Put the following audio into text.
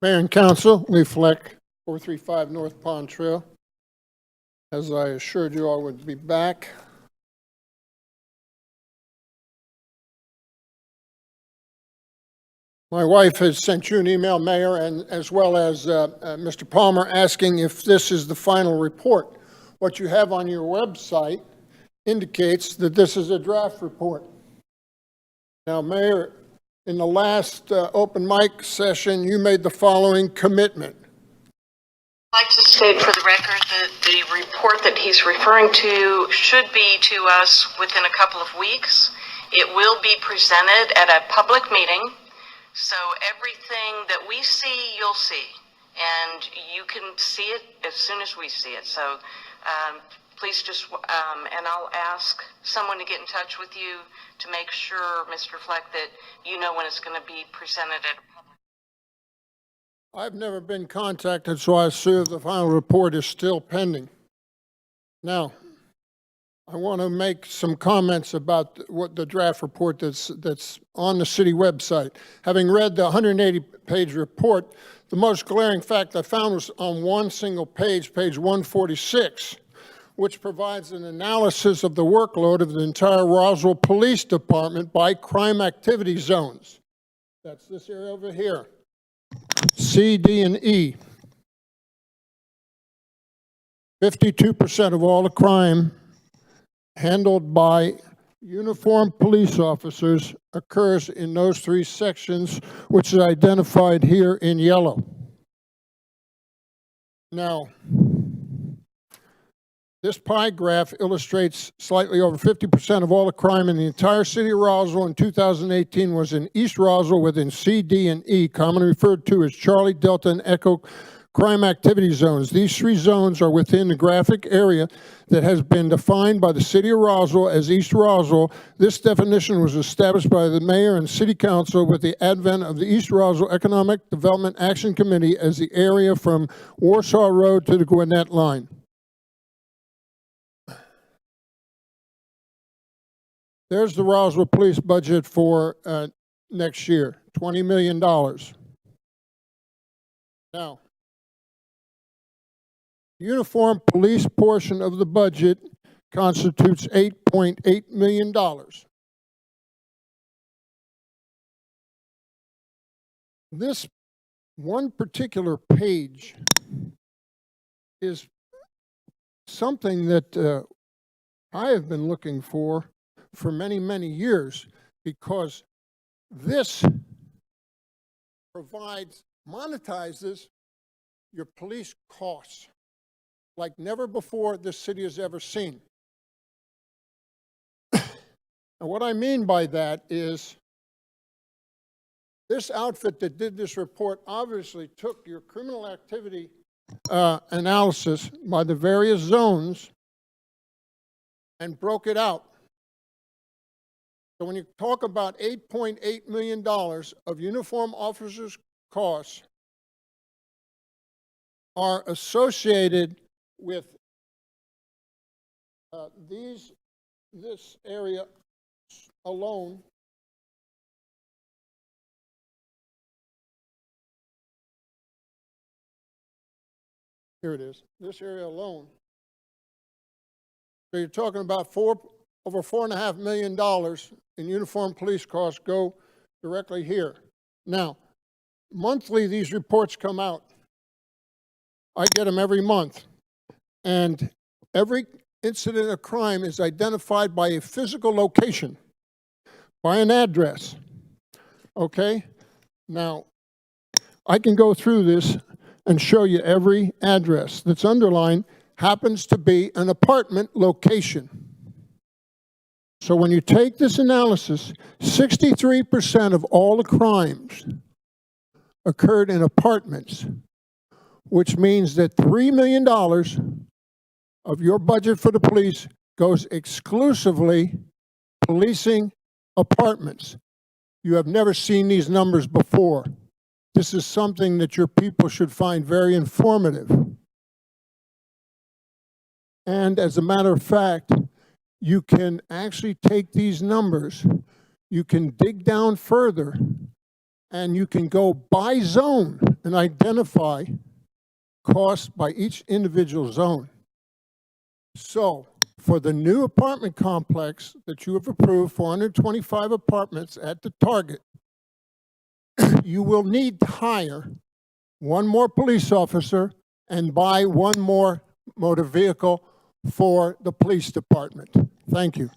Mayor and Council, Lee Fleck, 435 North Pond Trail. As I assured you, I would be back. My wife has sent you an email, Mayor, and as well as Mr. Palmer, asking if this is the final report. What you have on your website indicates that this is a draft report. Now, Mayor, in the last open mic session, you made the following commitment. I'd like to state for the record that the report that he's referring to should be to us within a couple of weeks. It will be presented at a public meeting, so everything that we see, you'll see, and you can see it as soon as we see it. So please just, and I'll ask someone to get in touch with you to make sure, Mr. Fleck, that you know when it's going to be presented at a public. I've never been contacted, so I assume the final report is still pending. Now, I want to make some comments about what the draft report that's on the city website. Having read the 180-page report, the most glaring fact I found was on one single page, page 146, which provides an analysis of the workload of the entire Roswell Police Department by crime activity zones. That's this area over here. C, D, and E. 52% of all the crime handled by uniformed police officers occurs in those three sections, which is identified here in yellow. Now, this pie graph illustrates slightly over 50% of all the crime in the entire city of Roswell in 2018 was in East Roswell within C, D, and E, commonly referred to as Charlie, Delta, and Echo crime activity zones. These three zones are within the graphic area that has been defined by the city of Roswell as East Roswell. This definition was established by the mayor and city council with the advent of the East Roswell Economic Development Action Committee as the area from Warsaw Road to the Gwinnett line. There's the Roswell Police budget for next year, $20 million. Now, uniform police portion of the budget constitutes $8.8 million. This one particular page is something that I have been looking for many, many years, because this monetizes your police costs like never before this city has ever seen. And what I mean by that is this outfit that did this report obviously took your criminal activity analysis by the various zones and broke it out. So when you talk about $8.8 million of uniform officers' costs are associated with this area alone, here it is, this area alone. So you're talking about over $4.5 million in uniform police costs go directly here. Now, monthly these reports come out. I get them every month. And every incident of crime is identified by a physical location, by an address. Okay? Now, I can go through this and show you every address that's underlined happens to be an apartment location. So when you take this analysis, 63% of all the crimes occurred in apartments, which means that $3 million of your budget for the police goes exclusively policing apartments. You have never seen these numbers before. This is something that your people should find very informative. And as a matter of fact, you can actually take these numbers, you can dig down further and you can go by zone and identify costs by each individual zone. So, for the new apartment complex that you have approved, 425 apartments at the target, you will need to hire one more police officer and buy one more motor vehicle for the police department. Thank you.